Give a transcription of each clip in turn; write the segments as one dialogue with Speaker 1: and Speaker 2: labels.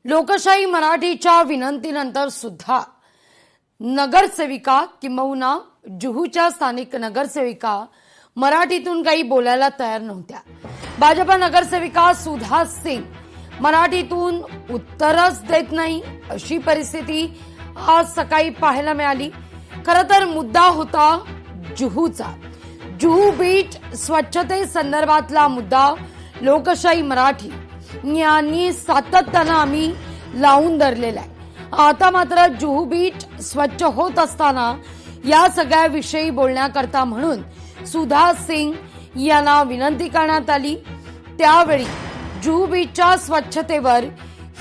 Speaker 1: लोकशाही मराठीच्या विनंतीनंतर सुद्धा नगरसेविका किंबहुना जुहूच्या स्थानिक नगरसेविका मराठीतून काही बोलायला तयार नव्हत्या। भाजप नगरसेविका सुधा सिंग मराठीतून उत्तरच देत नाही अशी परिस्थिती आज सकाळी पाहायला मिळाली। खरं तर मुद्दा होता जुहूचा। जुहू बीच स्वच्छते संदर्भातला मुद्दा लोकशाही मराठी यांनी सातत्यानं आम्ही लावून धरलेला आहे। आता मात्र जुहू बीच स्वच्छ होत असताना या सगळ्या विषयी बोलण्याकरता म्हणून सुधा सिंग यांना विनंती करण्यात आली। त्यावेळी जुहू बीचच्या स्वच्छतेवर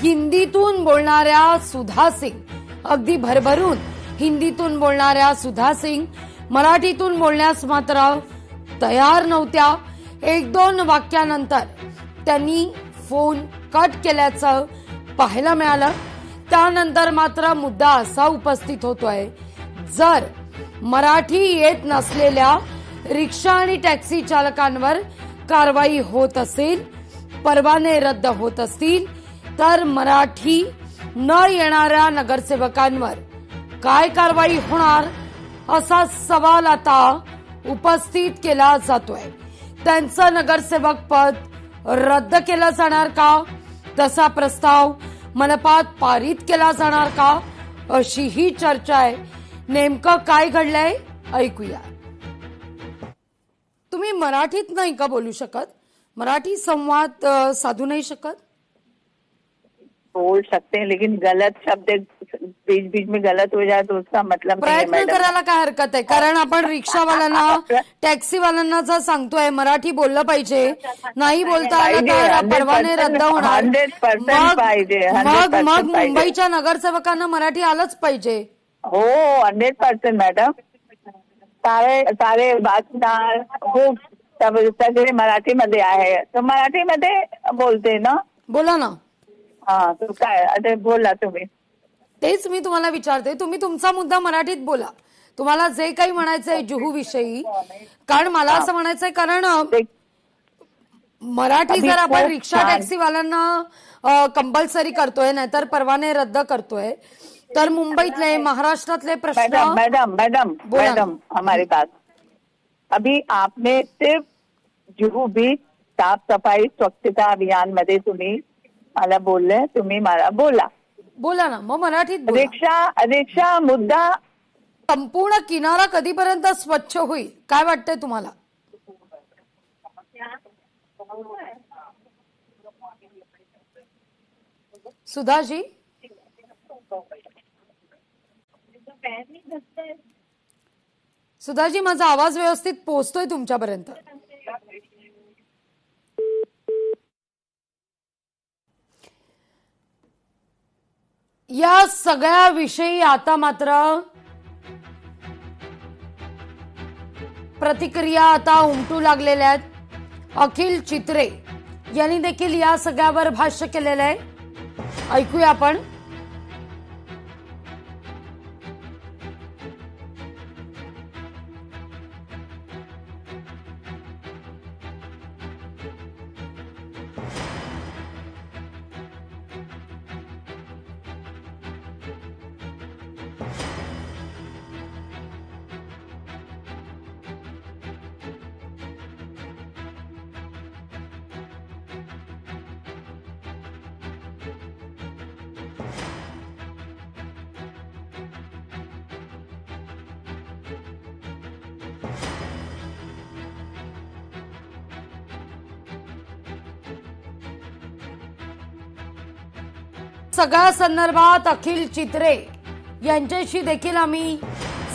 Speaker 1: हिंदीतून बोलणाऱ्या सुधा सिंग, अगदी भरभरून हिंदीतून बोलणाऱ्या सुधा सिंग मराठीतून बोलण्यास मात्र तयार नव्हत्या। एक दोन वाक्यानंतर त्यांनी फोन कट केल्याचं पाहायला मिळालं। त्यानंतर मात्र मुद्दा असा उपस्थित होतोय, जर मराठी येत नसलेल्या रिक्षा आणि टॅक्सी चालकांवर कारवाई होत असेल, परवाने रद्द होत असतील, तर मराठी न येणाऱ्या नगरसेवकांवर काय कारवाई होणार असा सवाल आता उपस्थित केला जातोय। त्यांचं नगरसेवक पद रद्द केलं जाणार का, तसा प्रस्ताव मनपात पारित केला जाणार का, अशी ही चर्चा आहे। नेमकं काय घडलंय ऐकूया। तुम्ही मराठीत नाही का बोलू शकत? मराठी संवाद साधू नाही शकत?
Speaker 2: बोल सकते हैं लेकिन गलत शब्द बीच बीच में गलत हो जाए तो उसका मतलब नहीं है
Speaker 1: प्रयत्न
Speaker 2: मैडम।
Speaker 1: करायला काय हरकत आहे? कारण आपण रिक्षावाल्यांना टॅक्सीवाल्यांना जर सांगतोय मराठी बोललं पाहिजे, नाही बोलता आलं तर परवाने रद्द होणार।
Speaker 2: 100% पाहिजे,
Speaker 1: मग
Speaker 2: 100%
Speaker 1: मग
Speaker 2: पाहिजे।
Speaker 1: मुंबईच्या नगरसेवकांना मराठी आलंच पाहिजे।
Speaker 2: हो 100% मॅडम। सारे बातमीदार हो सगळे मराठीमध्ये आहे, तर मराठीमध्ये बोलते ना।
Speaker 1: बोला ना।
Speaker 2: हा तर काय आता बोला तुम्ही।
Speaker 1: तेच मी तुम्हाला विचारते, तुम्ही तुमचा मुद्दा मराठीत बोला, तुम्हाला जे काही म्हणायचंय जुहू विषयी। कारण मला असं म्हणायचंय, कारण मराठी जर आपण रिक्षा टॅक्सीवाल्यांना कंपल्सरी करतोय, नाहीतर परवाने रद्द करतोय, तर मुंबईतले महाराष्ट्रातले प्रश्न।
Speaker 2: मैडम हमारी बात, अभी आपने सिर्फ जुहू बीच साफ सफाई स्वच्छता अभियान मध्ये तुम्ही मला बोलले, तुम्ही मला बोला
Speaker 1: ना, मग मराठीत बोला।
Speaker 2: रिक्षा मुद्दा
Speaker 1: संपूर्ण किनारा कधीपर्यंत स्वच्छ होईल काय वाटतंय तुम्हाला? सुधाजी, सुधाजी माझा आवाज व्यवस्थित पोहोचतोय तुमच्यापर्यंत? या सगळ्या विषयी आता मात्र प्रतिक्रिया आता उमटू लागलेल्या आहेत। अखिल चित्रे यांनी देखील या सगळ्यावर भाष्य केलेलं आहे, ऐकूया आपण। सगळ्या संदर्भात अखिल चित्रे यांच्याशी देखील आम्ही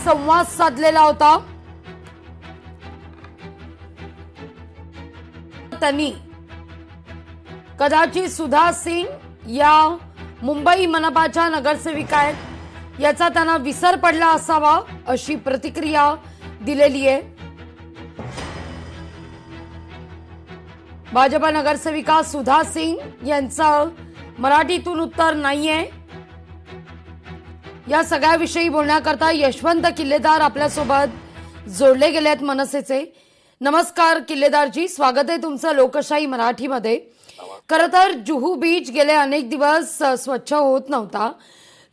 Speaker 1: संवाद साधलेला होता। त्यांनी कदाचित सुधा सिंग या मुंबई मनपाच्या नगरसेविका आहेत याचा त्यांना विसर पडला असावा अशी प्रतिक्रिया दिलेली आहे। भाजप नगरसेविका सुधा सिंग यांचं मराठीतून उत्तर नाहीये। या सगळ्या विषयी बोलण्याकरता यशवंत किल्लेदार आपल्यासोबत जोडले गेले आहेत मनसेचे। नमस्कार किल्लेदारजी, स्वागत आहे तुमचं लोकशाही मराठीमध्ये। खरं तर जुहू बीच गेले अनेक दिवस स्वच्छ होत नव्हता.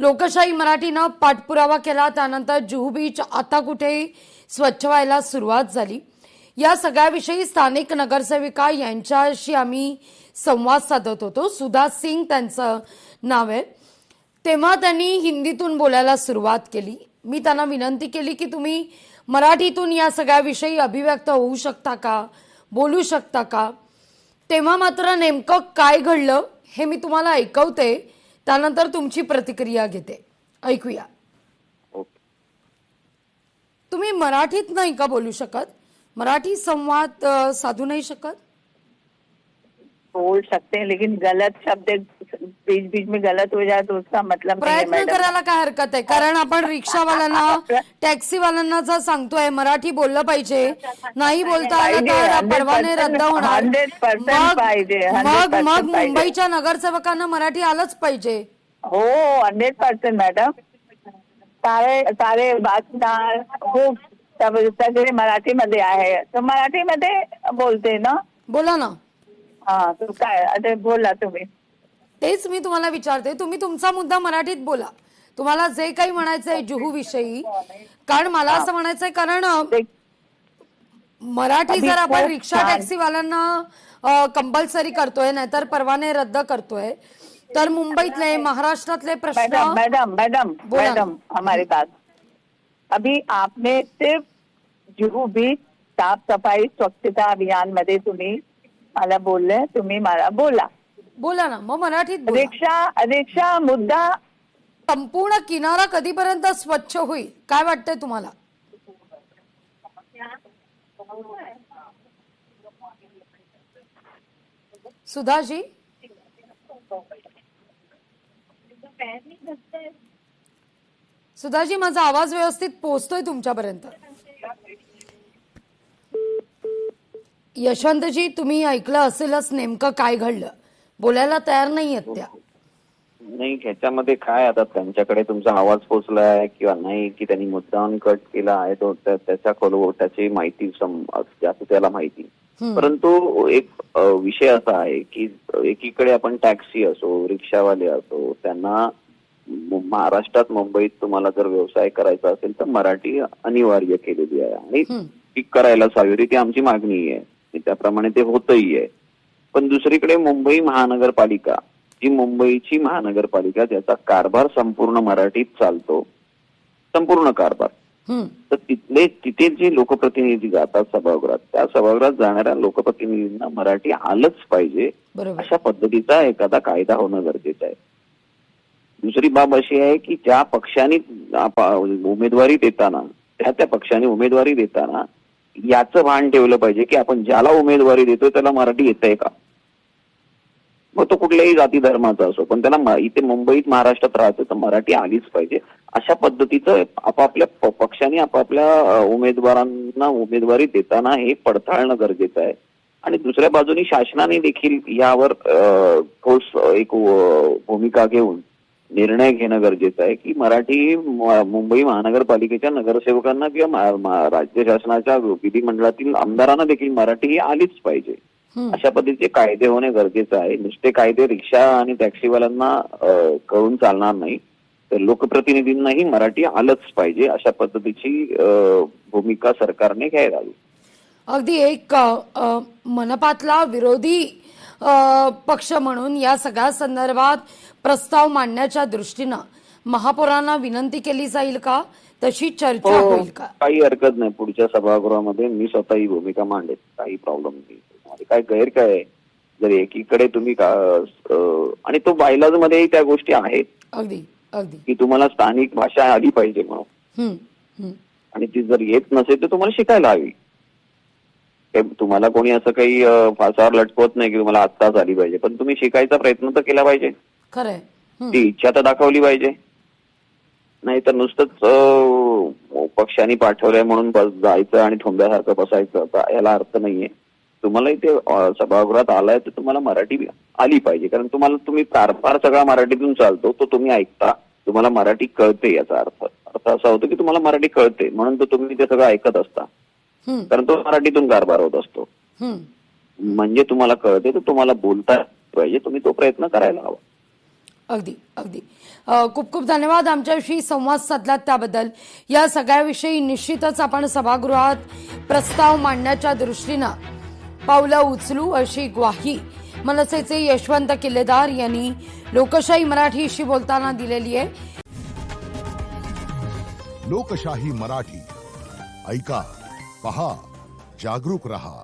Speaker 1: लोकशाही मराठीनं पाठपुरावा केला, त्यानंतर जुहू बीच आता कुठे स्वच्छ व्हायला सुरुवात झाली. या सगळ्याविषयी स्थानिक नगरसेविका यांच्याशी आम्ही संवाद साधत होतो. सुधा सिंग त्यांचं नाव आहे. तेव्हा त्यांनी हिंदीतून बोलायला सुरुवात केली. मी त्यांना विनंती केली की तुम्ही मराठीतून या सगळ्याविषयी अभिव्यक्त होऊ शकता का, बोलू शकता का. तेव्हा मात्र नेमकं काय घडलं हे मी तुम्हाला ऐकवते, त्यानंतर तुमची प्रतिक्रिया घेते. ऐकूया. तुम्ही मराठीत नाही का बोलू शकत? मराठी संवाद साधू नहीं शकत?
Speaker 2: बोल सकते हैं लेकिन गलत शब्द बीच बीच में गलत हो जाए तो उसका मतलब नहीं है
Speaker 1: प्रयत्न
Speaker 2: मैडम.
Speaker 1: करायला काय हरकत आहे? कारण आपण रिक्षावाल्यांना, टॅक्सीवाल्यांना जर सांगतोय मराठी बोललं पाहिजे, नाही बोलता आलं तर परवाने रद्द होणार.
Speaker 2: 100% पाहिजे.
Speaker 1: मग
Speaker 2: 100% पाहिजे.
Speaker 1: मुंबईच्या नगरसेवकांना मराठी आलंच पाहिजे.
Speaker 2: हो 100% मॅडम. सारे सारे बातमीदार हो सगळे मराठीमध्ये आहे, तर मराठीमध्ये बोलते ना.
Speaker 1: बोला ना.
Speaker 2: हा तर काय आता बोला तुम्ही.
Speaker 1: तेच मी तुम्हाला विचारते, तुम्ही तुमचा मुद्दा मराठीत बोला. तुम्हाला जे काही म्हणायचंय जुहू विषयी, कारण मला असं म्हणायचंय, कारण मराठी जर आपण रिक्षा टॅक्सीवाल्यांना कंपल्सरी करतोय, नाहीतर परवाने रद्द करतोय, तर मुंबईतले, महाराष्ट्रातले प्रश्न.
Speaker 2: मैडम मैडम मैडम हमारी बात. अभी आपने सिर्फ जुहू बीच साफ सफाई स्वच्छता अभियान मध्ये तुम्ही मला बोलले, तुम्ही मला बोला.
Speaker 1: बोला ना, मग मराठीत बोला.
Speaker 2: रिक्षा मुद्दा.
Speaker 1: संपूर्ण किनारा कधीपर्यंत स्वच्छ होईल काय वाटतंय तुम्हाला? सुधाजी, सुधाजी, माझा आवाज व्यवस्थित पोहोचतोय तुमच्यापर्यंत? यशवंतजी, तुम्ही ऐकलं असेलच नेमकं काय घडलं. बोलायला तयार नाहीयेत त्या.
Speaker 3: नाही, ह्याच्यामध्ये काय आता त्यांच्याकडे तुमचा आवाज पोहोचलाय किंवा नाही, की त्यांनी मुद्दाम कट केला आहे, तो त्याच्या खोलवर त्याची माहिती जास्त त्याला माहिती. परंतु एक विषय असा आहे की एकीकडे आपण टॅक्सी असो, रिक्षावाले असो, त्यांना महाराष्ट्रात, मुंबईत तुम्हाला जर व्यवसाय करायचा असेल तर मराठी अनिवार्य केलेली आहे आणि ती करायलाच हवी, ती आमची मागणी आहे. त्याप्रमाणे ते होतही आहे. पण दुसरीकडे मुंबई महानगरपालिका, जी मुंबईची महानगरपालिका, त्याचा कारभार संपूर्ण मराठीत चालतो, संपूर्ण कारभार. तर तिथे जे लोकप्रतिनिधी जातात सभागृहात, त्या सभागृहात जाणाऱ्या लोकप्रतिनिधींना मराठी आलंच पाहिजे अशा पद्धतीचा एखादा कायदा होणं गरजेचं आहे. दुसरी बाब अशी आहे की ज्या पक्षाने उमेदवारी देताना, त्या पक्षाने उमेदवारी देताना याचं भान ठेवलं पाहिजे की आपण ज्याला उमेदवारी देतो त्याला मराठी येतंय का. मग तो कुठल्याही जाती धर्माचा असो, पण त्याला इथे मुंबईत, महाराष्ट्रात राहतो तर मराठी आलीच पाहिजे. अशा पद्धतीचं आपापल्या पक्षाने आपापल्या उमेदवारांना उमेदवारी देताना हे पडताळणं गरजेचं आहे. आणि दुसऱ्या बाजूने शासनाने देखील यावर ठोस एक भूमिका घेऊन निर्णय घेणं गरजेचं आहे की मराठी मुंबई महानगरपालिकेच्या नगरसेवकांना किंवा राज्य शासनाच्या विधिमंडळातील आमदारांना देखील मराठी ही आलीच पाहिजे. अशा पद्धतीचे कायदे होणे गरजेचं आहे. नुसते कायदे रिक्षा आणि टॅक्सीवाल्यांना कळून चालणार नाही, तर लोकप्रतिनिधींनाही मराठी आलंच पाहिजे अशा पद्धतीची भूमिका सरकारने घ्यायला हवी.
Speaker 1: अगदी एक मनपातला विरोधी पक्ष म्हणून या सगळ्या संदर्भात प्रस्ताव मांडण्याच्या दृष्टीनं महापौरांना विनंती केली जाईल का? तशी चर्चा होईल का?
Speaker 3: काही हरकत नाही. पुढच्या सभागृहामध्ये मी स्वतः ही भूमिका मांडेल, काही प्रॉब्लेम नाही. काय गैर काय आहे, जर एकीकडे तुम्ही आणि तो बायलाज मध्ये त्या गोष्टी आहेत
Speaker 1: अगदी अगदी की
Speaker 3: तुम्हाला स्थानिक भाषा आली पाहिजे म्हणून, आणि ती जर येत नसेल तर तुम्हाला शिकायला हवी. तुम्हाला कोणी असं काही फासावर लटकवत नाही की तुम्हाला आत्ताच आली पाहिजे, पण तुम्ही शिकायचा प्रयत्न तर केला पाहिजे.
Speaker 1: खरंय.
Speaker 3: ती इच्छा तर दाखवली पाहिजे. नाही तर नुसतंच पक्षांनी पाठवलंय म्हणून जायचं आणि थोंब्यासारखं बसायचं, याला अर्थ नाहीये. तुम्हाला इथे सभागृहात आलाय तर तुम्हाला मराठी आली पाहिजे, कारण तुम्ही कारभार सगळा मराठीतून चालतो, तो तुम्ही ऐकता, तुम्हाला मराठी कळते. याचा अर्थ असा होतो की तुम्हाला मराठी कळते म्हणून तर तुम्ही ते सगळं ऐकत असता, कारण तो मराठीतून कारभार होत असतो. म्हणजे तुम्हाला कळते तर तुम्हाला बोलता पाहिजे, तुम्ही तो प्रयत्न करायला हवा.
Speaker 1: अगदी अगदी खूप खूप धन्यवाद आमच्याविषयी संवाद साधलात त्याबद्दल. या सगळ्याविषयी निश्चितच आपण सभागृहात प्रस्ताव मांडण्याच्या दृष्टीनं पावलं उचलू अशी ग्वाही मनसेचे यशवंत किल्लेदार यांनी लोकशाही मराठीशी बोलताना दिलेली आहे.
Speaker 4: लोकशाही मराठी ऐका, पहा, जागरूक रहा.